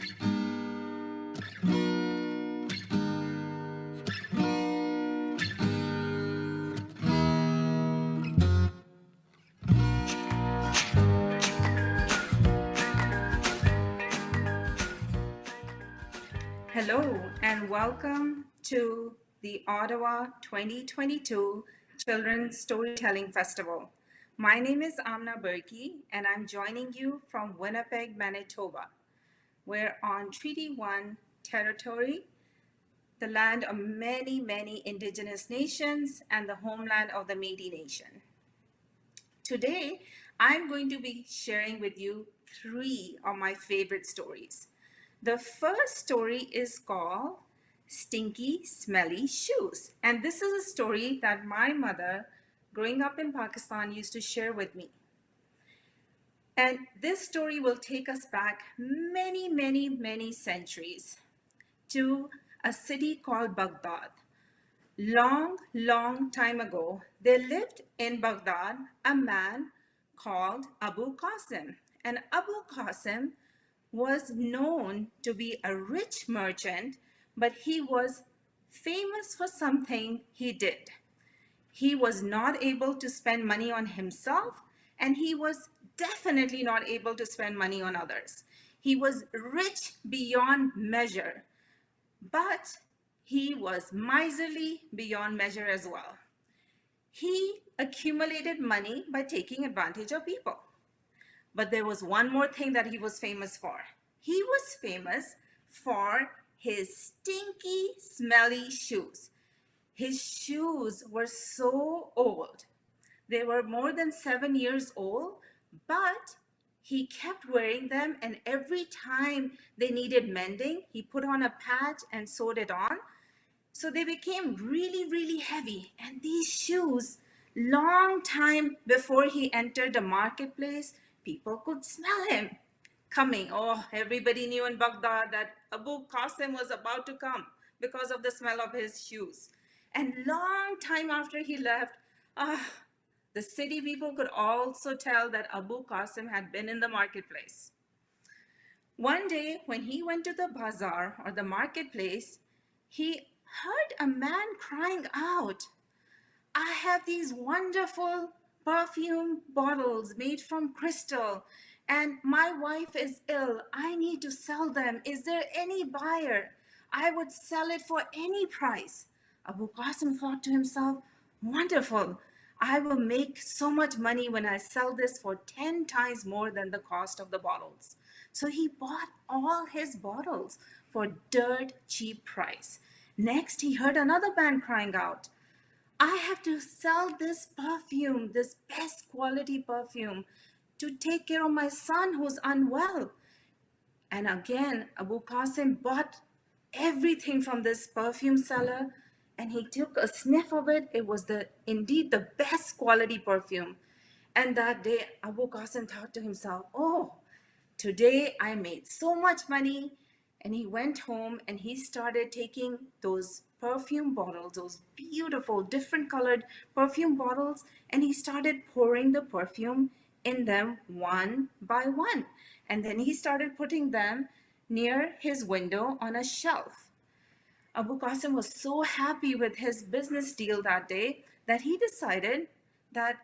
Hello and welcome to the Ottawa 2022 Children's Storytelling Festival. My name is Amna Berkey and I'm joining you from Winnipeg, Manitoba. We're on Treaty 1 territory, the land of many, many Indigenous nations and the homeland of the Métis Nation. Today, I'm going to be sharing with you three of my favorite stories. The first story is called Stinky Smelly Shoes. And this is a story that my mother, growing up in Pakistan, used to share with me. And this story will take us back many, many, many centuries to a city called Baghdad. Long, long time ago, there lived in Baghdad a man called Abu Qasim. And Abu Qasim was known to be a rich merchant, but he was famous for something he did. He was not able to spend money on himself, and he was definitely not able to spend money on others. He was rich beyond measure, but he was miserly beyond measure as well. He accumulated money by taking advantage of people. But there was one more thing that he was famous for. He was famous for his stinky, smelly shoes. His shoes were so old. They were more than 7 years old, but he kept wearing them, and every time they needed mending, he put on a patch and sewed it on. So they became really, really heavy. And these shoes, long time before he entered the marketplace, people could smell him coming. Oh, everybody knew in Baghdad that Abu Qasim was about to come because of the smell of his shoes. And long time after he left, the city people could also tell that Abu Qasim had been in the marketplace. One day, when he went to the bazaar or the marketplace, he heard a man crying out, I have these wonderful perfume bottles made from crystal, and my wife is ill. I need to sell them. Is there any buyer? I would sell it for any price. Abu Qasim thought to himself, wonderful. I will make so much money when I sell this for 10 times more than the cost of the bottles. So he bought all his bottles for dirt cheap price. Next, he heard another man crying out, I have to sell this perfume, this best quality perfume, to take care of my son who's unwell. And again, Abu Qasim bought everything from this perfume seller, and he took a sniff of it. It was indeed the best quality perfume. And that day, Abu Qasim thought to himself, oh, today I made so much money. And he went home and he started taking those perfume bottles, those beautiful, different colored perfume bottles, and he started pouring the perfume in them one by one. And then he started putting them near his window on a shelf. Abu Qasim was so happy with his business deal that day that he decided that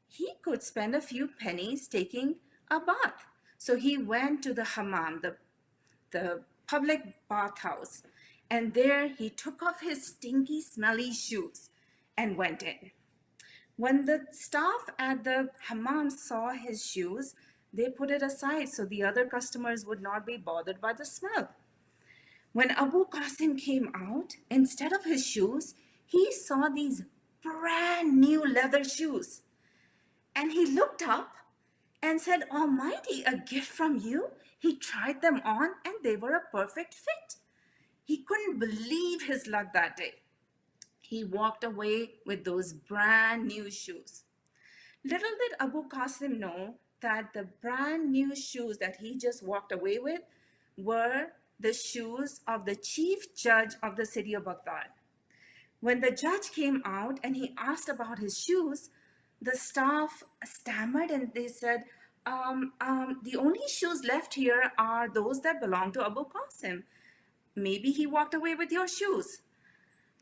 he could spend a few pennies taking a bath. So he went to the hammam, the public bathhouse, and there he took off his stinky, smelly shoes and went in. When the staff at the hammam saw his shoes, they put it aside so the other customers would not be bothered by the smell. When Abu Qasim came out, instead of his shoes, he saw these brand new leather shoes. And he looked up and said, Almighty, a gift from you? He tried them on and they were a perfect fit. He couldn't believe his luck that day. He walked away with those brand new shoes. Little did Abu Qasim know that the brand new shoes that he just walked away with were the shoes of the chief judge of the city of Baghdad. When the judge came out and he asked about his shoes, the staff stammered and they said, The only shoes left here are those that belong to Abu Qasim. Maybe he walked away with your shoes.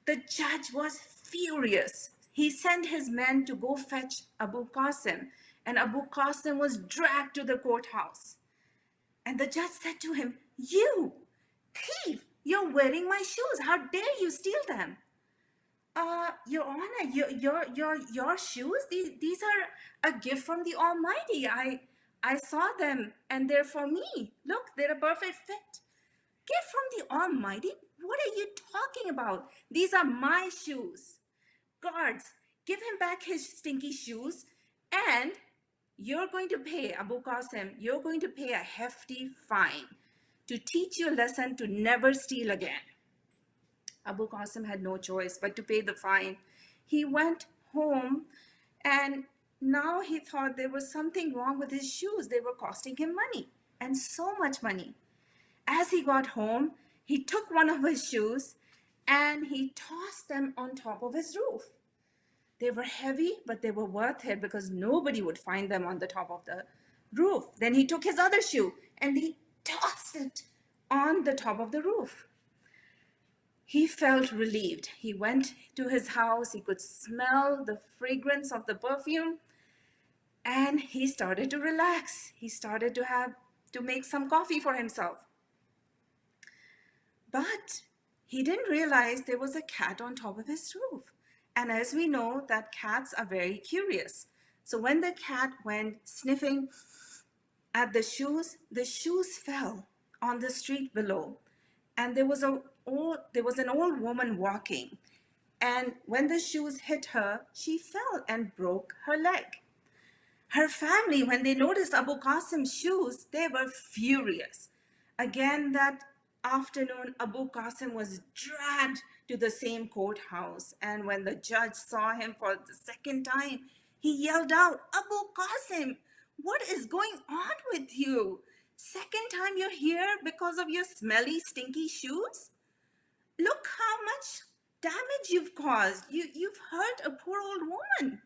The judge was furious. He sent his men to go fetch Abu Qasim, and Abu Qasim was dragged to the courthouse. And the judge said to him, "You, thief, you're wearing my shoes. How dare you steal them?" Your Honor, your shoes, these are a gift from the Almighty. I saw them and they're for me. Look, they're a perfect fit. Gift from the Almighty? What are you talking about? These are my shoes. Guards, give him back his stinky shoes, and you're going to pay, Abu Qasim, you're going to pay a hefty fine to teach you a lesson to never steal again. Abu Qasim had no choice but to pay the fine. He went home, and now he thought there was something wrong with his shoes. They were costing him money, and so much money. As he got home, he took one of his shoes and he tossed them on top of his roof. They were heavy, but they were worth it because nobody would find them on the top of the roof. Then he took his other shoe and he tossed it on the top of the roof. He felt relieved. He went to his house. He could smell the fragrance of the perfume, and he started to relax. He started to make some coffee for himself. But he didn't realize there was a cat on top of his roof. And as we know, that cats are very curious. So when the cat went sniffing at the shoes fell on the street below. And there was an old woman walking. And when the shoes hit her, she fell and broke her leg. Her family, when they noticed Abu Qasim's shoes, they were furious. Again, that afternoon, Abu Qasim was dragged to the same courthouse. And when the judge saw him for the second time, he yelled out, "Abu Qasim, what is going on with you? Second time you're here because of your smelly, stinky shoes? Look how much damage you've caused. You've hurt a poor old woman."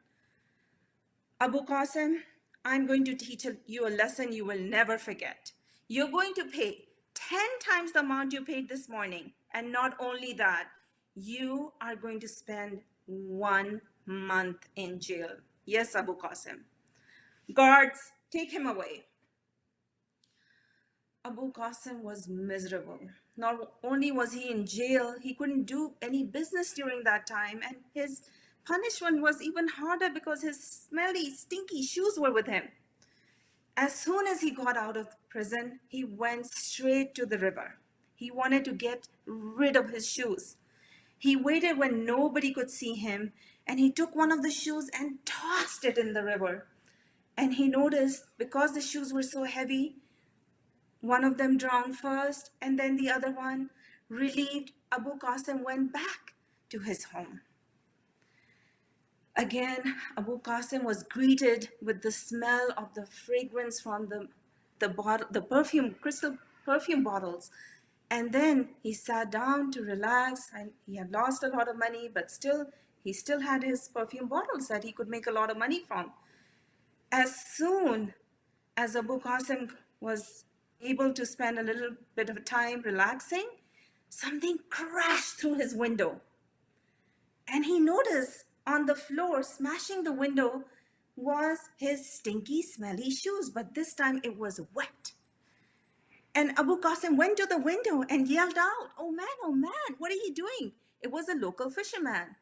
"Abu Qasim, I'm going to teach you a lesson you will never forget. You're going to pay 10 times the amount you paid this morning. And not only that, you are going to spend 1 month in jail. Yes, Abu Qasim. Guards, take him away." Abu Qasim was miserable. Not only was he in jail, he couldn't do any business during that time, and his punishment was even harder because his smelly, stinky shoes were with him. As soon as he got out of prison, he went straight to the river. He wanted to get rid of his shoes. He waited when nobody could see him, and he took one of the shoes and tossed it in the river. And he noticed, because the shoes were so heavy, one of them drowned first, and then the other one. Relieved, Abu Qasim went back to his home. Again, Abu Qasim was greeted with the smell of the fragrance from the perfume, crystal perfume bottles. And then he sat down to relax, and he had lost a lot of money, but he still had his perfume bottles that he could make a lot of money from. As soon as Abu Qasim was able to spend a little bit of time relaxing, something crashed through his window. And he noticed on the floor, smashing the window, was his stinky, smelly shoes, but this time it was wet. And Abu Qasim went to the window and yelled out, oh man, what are you doing?" It was a local fisherman.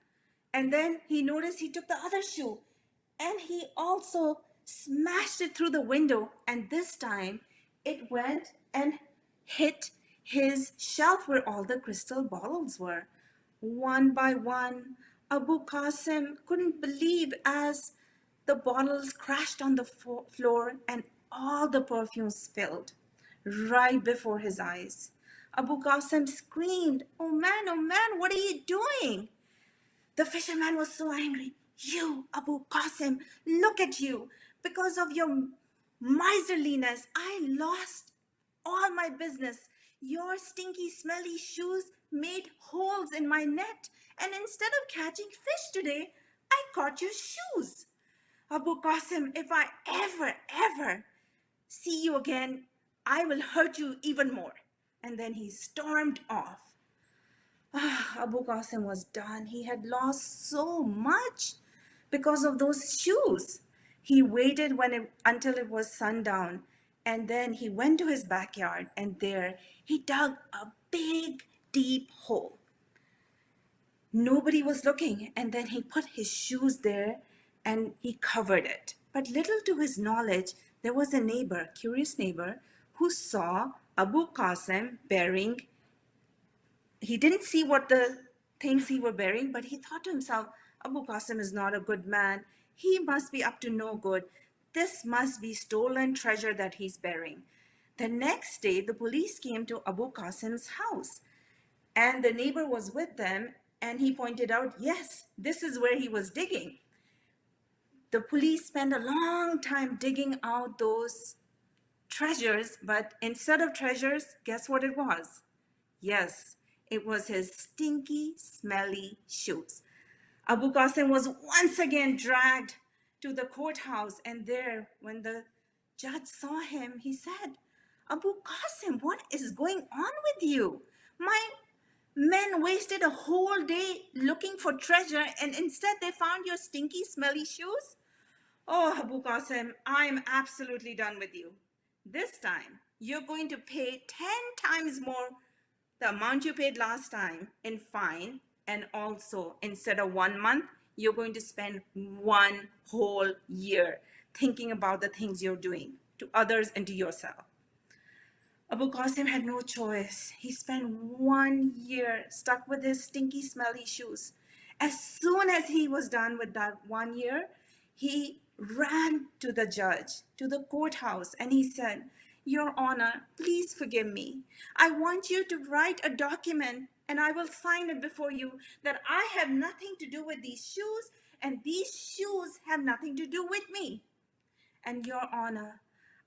And then he noticed he took the other shoe and he also smashed it through the window. And this time it went and hit his shelf where all the crystal bottles were. One by one, Abu Qasim couldn't believe as the bottles crashed on the floor and all the perfume spilled right before his eyes. Abu Qasim screamed, oh man, what are you doing?" The fisherman was so angry. "You, Abu Qasim, look at you. Because of your miserliness, I lost all my business. Your stinky, smelly shoes made holes in my net, and instead of catching fish today, I caught your shoes. Abu Qasim, if I ever See you again. I will hurt you even more. And then he stormed off. Abu Qasim was done. He had lost so much because of those shoes. He waited until it was sundown, and then he went to his backyard, and there he dug a big, deep hole. Nobody was looking, and then he put his shoes there and he covered it. But little to his knowledge, there was a neighbor, curious neighbor, who saw Abu Qasim bearing. He didn't see what the things he were bearing, but he thought to himself, Abu Qasim is not a good man. He must be up to no good. This must be stolen treasure that he's bearing. The next day, the police came to Abu Qasim's house, and the neighbor was with them, and he pointed out, yes, this is where he was digging. The police spent a long time digging out those treasures, but instead of treasures, guess what it was? Yes, it was his stinky, smelly shoes. Abu Qasim was once again dragged to the courthouse, and there, when the judge saw him, he said, Abu Qasim, what is going on with you? My men wasted a whole day looking for treasure, and instead they found your stinky, smelly shoes? Oh, Abu Qasim, I am absolutely done with you. This time, you're going to pay 10 times more the amount you paid last time in fine, and also instead of 1 month, you're going to spend 1 whole year thinking about the things you're doing to others and to yourself. Abu Qasim had no choice. He spent 1 year stuck with his stinky, smelly shoes. As soon as he was done with that 1 year, he ran to the judge, to the courthouse, and he said, Your Honor, please forgive me. I want you to write a document and I will sign it before you that I have nothing to do with these shoes and these shoes have nothing to do with me. And Your Honor,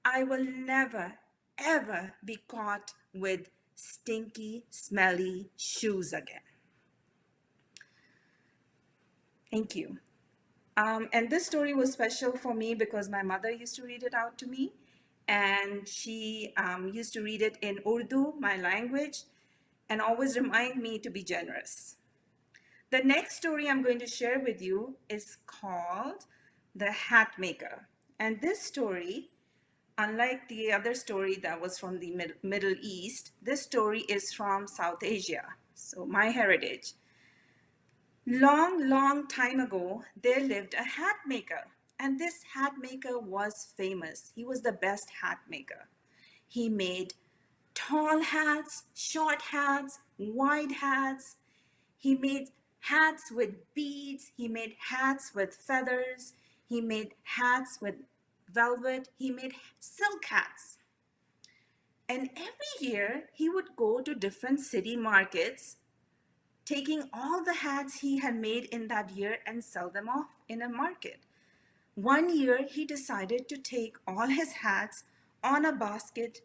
I will never, ever be caught with stinky, smelly shoes again. Thank you. And this story was special for me because my mother used to read it out to me, and she used to read it in Urdu, my language, and always remind me to be generous. The next story I'm going to share with you is called The Hat Maker. And this story, unlike the other story that was from the Middle East, this story is from South Asia, so my heritage. Long, long time ago, there lived a hat maker, and this hat maker was famous. He was the best hat maker. He made tall hats, short hats, wide hats. He made hats with beads. He made hats with feathers. He made hats with velvet. He made silk hats. And every year, he would go to different city markets, taking all the hats he had made in that year and sell them off in a market. One year, he decided to take all his hats on a basket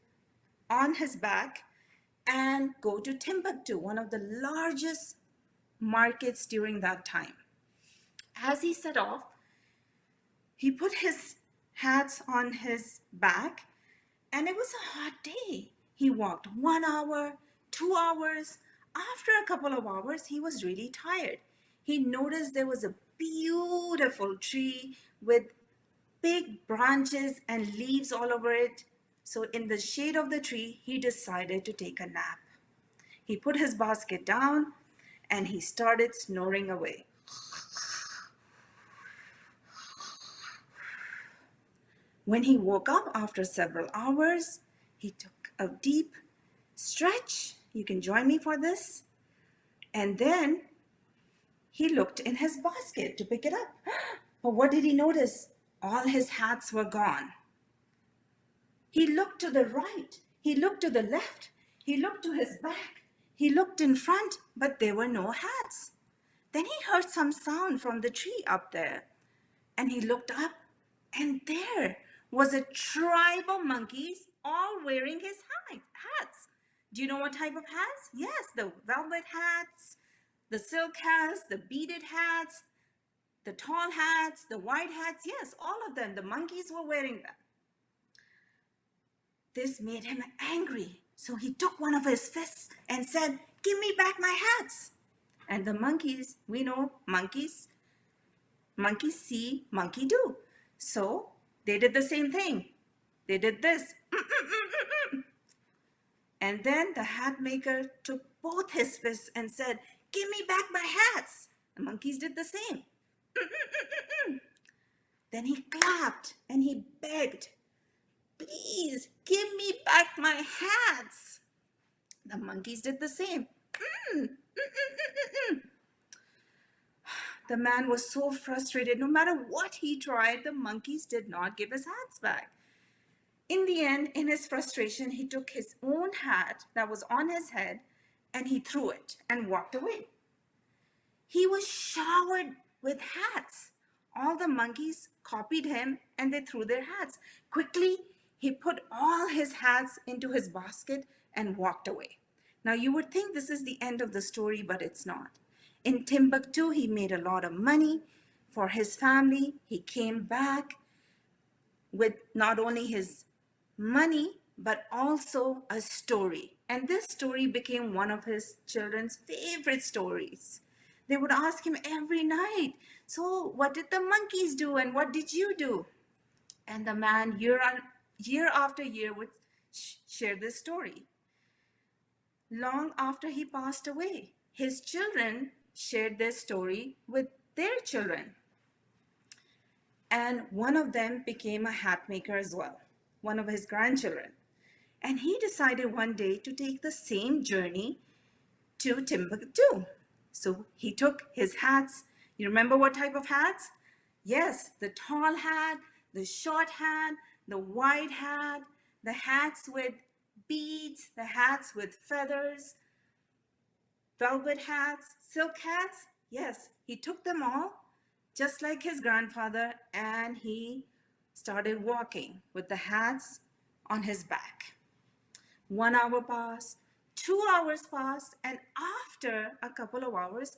on his back and go to Timbuktu, one of the largest markets during that time. As he set off, he put his hats on his back, and it was a hot day. He walked 1 hour, 2 hours. After a couple of hours, he was really tired. He noticed there was a beautiful tree with big branches and leaves all over it. So in the shade of the tree, he decided to take a nap. He put his basket down and he started snoring away. When he woke up after several hours, he took a deep stretch. You can join me for this. And then he looked in his basket to pick it up. But what did he notice? All his hats were gone. He looked to the right. He looked to the left. He looked to his back. He looked in front, but there were no hats. Then he heard some sound from the tree up there. And he looked up, and there was a tribe of monkeys all wearing his hats. Do you know what type of hats? Yes, the velvet hats, the silk hats, the beaded hats, the tall hats, the wide hats. Yes, all of them. The monkeys were wearing them. This made him angry. So he took one of his fists and said, "Give me back my hats." And the monkeys, we know monkeys see, monkey do. So they did the same thing. They did this. And then the hat maker took both his fists and said, "Give me back my hats." The monkeys did the same. Then he clapped and he begged, "Please give me back my hats." The monkeys did the same. The man was so frustrated. No matter what he tried, the monkeys did not give his hats back. In the end, in his frustration, he took his own hat that was on his head and he threw it and walked away. He was showered with hats. All the monkeys copied him and they threw their hats. Quickly, he put all his hats into his basket and walked away. Now, you would think this is the end of the story, but it's not. In Timbuktu, he made a lot of money for his family. He came back with not only his money, but also a story. And this story became one of his children's favorite stories. They would ask him every night, "So, what did the monkeys do and what did you do?" And the man, year after year, would share this story. Long after he passed away, his children shared their story with their children. And one of them became a hat maker as well, one of his grandchildren. And he decided one day to take the same journey to Timbuktu. So he took his hats. You remember what type of hats? Yes, the tall hat, the short hat, the wide hat, the hats with beads, the hats with feathers, velvet hats, silk hats. Yes, he took them all just like his grandfather, and he started walking with the hats on his back. 1 hour passed, 2 hours passed, and after a couple of hours,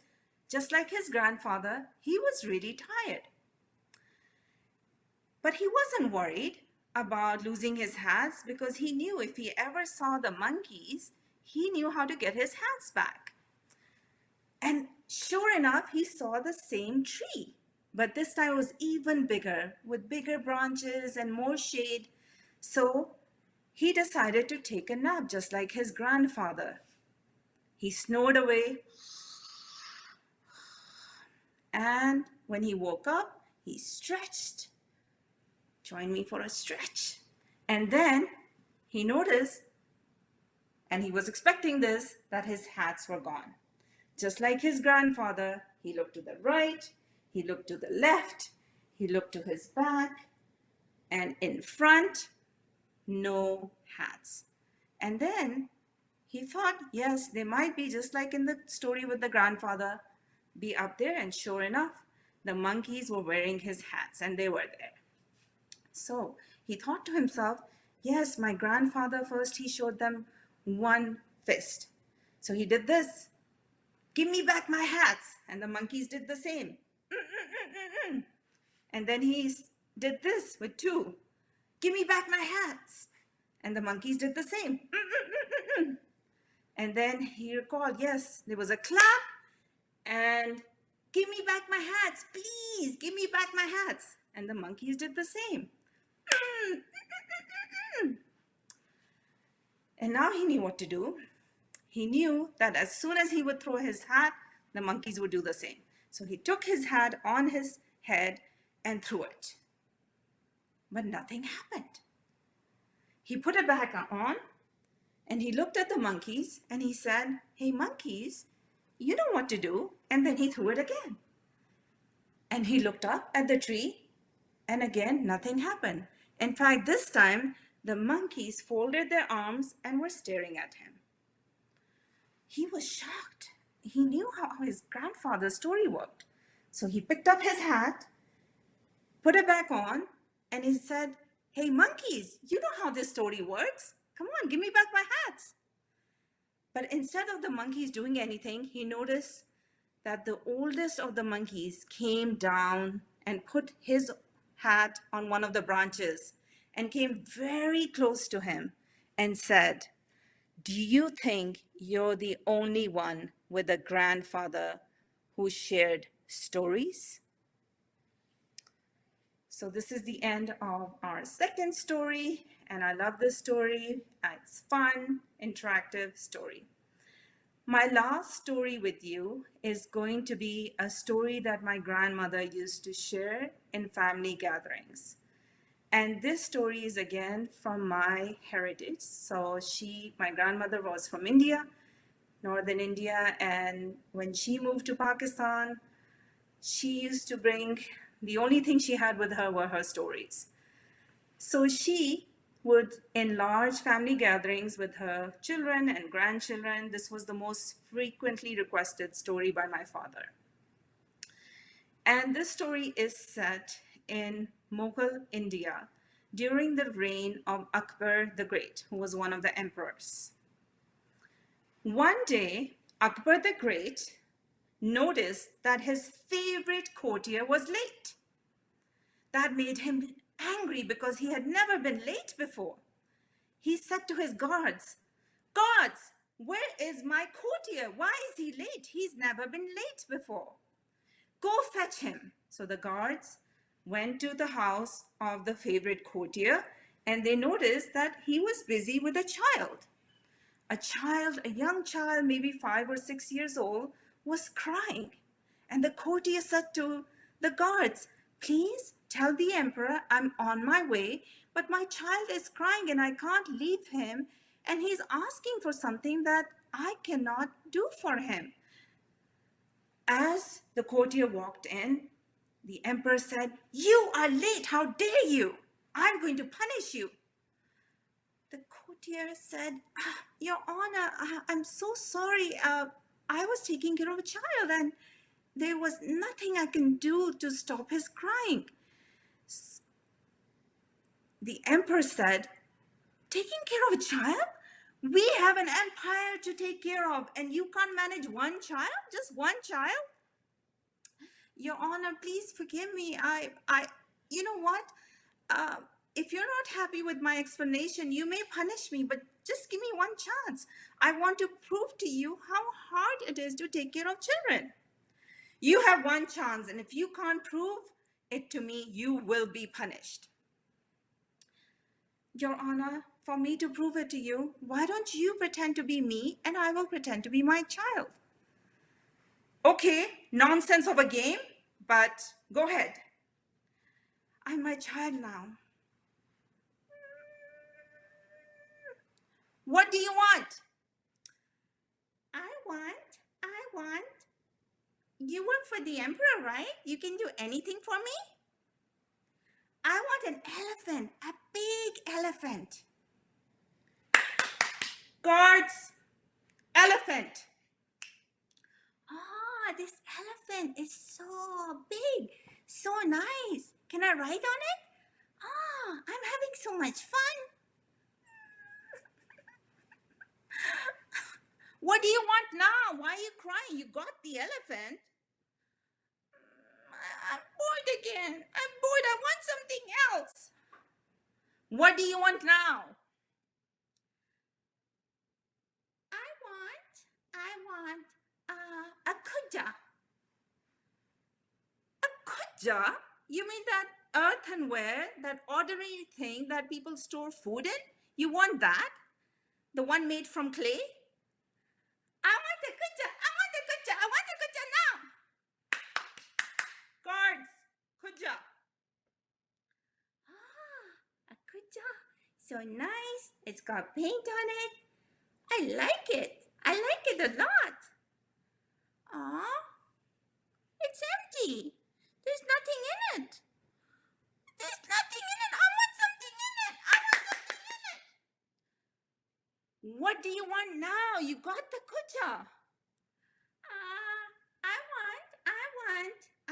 just like his grandfather, he was really tired. But he wasn't worried about losing his hats because he knew if he ever saw the monkeys, he knew how to get his hats back. And sure enough, he saw the same tree, but this time it was even bigger with bigger branches and more shade. So he decided to take a nap just like his grandfather. He snored away, and when he woke up, he stretched. Join me for a stretch. And then he noticed, and he was expecting this, that his hats were gone. Just like his grandfather, he looked to the right, he looked to the left, he looked to his back, and in front, no hats. And then he thought, yes, they might be just like in the story with the grandfather, be up there. And sure enough, the monkeys were wearing his hats and they were there. So he thought to himself, yes, my grandfather first, he showed them one fist. So he did this. "Give me back my hats." And the monkeys did the same. And then he did this with two. "Give me back my hats." And the monkeys did the same. And then he recalled, yes, there was a clap and "Give me back my hats, please, give me back my hats." And the monkeys did the same. And now he knew what to do. He knew that as soon as he would throw his hat, the monkeys would do the same. So he took his hat on his head and threw it. But nothing happened. He put it back on and he looked at the monkeys and he said, "Hey, monkeys, you know what to do." And then he threw it again. And he looked up at the tree and again, nothing happened. In fact, this time, the monkeys folded their arms and were staring at him. He was shocked. He knew how his grandfather's story worked. So he picked up his hat, put it back on, and he said, "Hey, monkeys, you know how this story works. Come on, give me back my hats." But instead of the monkeys doing anything, he noticed that the oldest of the monkeys came down and put his hat on one of the branches and came very close to him. and said, "Do you think you're the only one with a grandfather who shared stories?" So this is the end of our second story, and I love this story. It's fun, interactive story. My last story with you is going to be a story that my grandmother used to share in family gatherings. And this story is again from my heritage. So my grandmother was from India, northern India, and when she moved to Pakistan, she used to bring, the only thing she had with her were her stories. So she would enlarge family gatherings with her children and grandchildren. This was the most frequently requested story by my father. And this story is set in Mughal India during the reign of Akbar the Great, who was one of the emperors. One day, Akbar the Great noticed that his favorite courtier was late. That made him angry because he had never been late before. He said to his guards, "Guards, where is my courtier? Why is he late? He's never been late before. Go fetch him." So the guards went to the house of the favorite courtier and they noticed that he was busy with a child. A young child, maybe 5 or 6 years old, was crying. And the courtier said to the guards, "Please tell the emperor I'm on my way, but my child is crying and I can't leave him, and he's asking for something that I cannot do for him." As the courtier walked in, the emperor said, "You are late. How dare you? I'm going to punish you." The courtier said, "Your Honor, I'm so sorry. I was taking care of a child and there was nothing I can do to stop his crying." The emperor said, "Taking care of a child? We have an empire to take care of, and you can't manage one child? Just one child?" "Your Honor, please forgive me. You know what? Uh, if you're not happy with my explanation, you may punish me, but just give me one chance. I want to prove to you how hard it is to take care of children." "You have one chance, and if you can't prove it to me, you will be punished." "Your Honor, for me to prove it to you, why don't you pretend to be me and I will pretend to be my child?" "Okay, nonsense of a game, but go ahead." "I'm my child now." "What do you want?" I want. You work for the emperor, right? You can do anything for me?" "I want an elephant, a big elephant." "Guards, elephant." "Ah, this elephant is so big, so nice. Can I ride on it? Ah, I'm having so much fun." "What do you want now? Why are you crying? You got the elephant." I'm bored again. I'm bored. I want something else." "What do you want now?" I want a kuja." "A kuja? You mean that earthenware, that ordinary thing that people store food in? You want that? The one made from clay?" "I want a kuja. I want a kuja. I want a kuja now." "Guards, kuja." "Ah, a kuja. So nice. It's got paint on it. I like it. I like it a lot." "Aw, it's empty. There's nothing in it. There's nothing in it. I want something in it. I want something in it." "What do you want now? You got the kucha."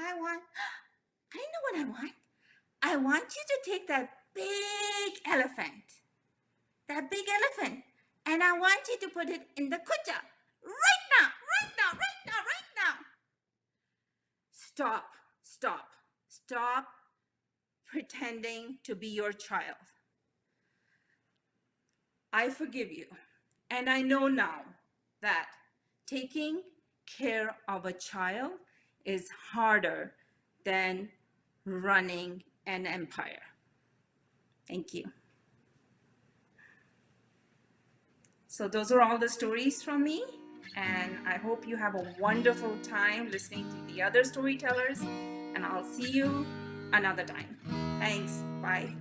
I want. I know what I want. I want you to take that big elephant. That big elephant. And I want you to put it in the kucha. Right now. Right now. Right now. Right now. Stop. Stop. Stop pretending to be your child. I forgive you. And I know now that taking care of a child is harder than running an empire. Thank you. So, those are all the stories from me. And I hope you have a wonderful time listening to the other storytellers. And I'll see you another time. Thanks. Bye.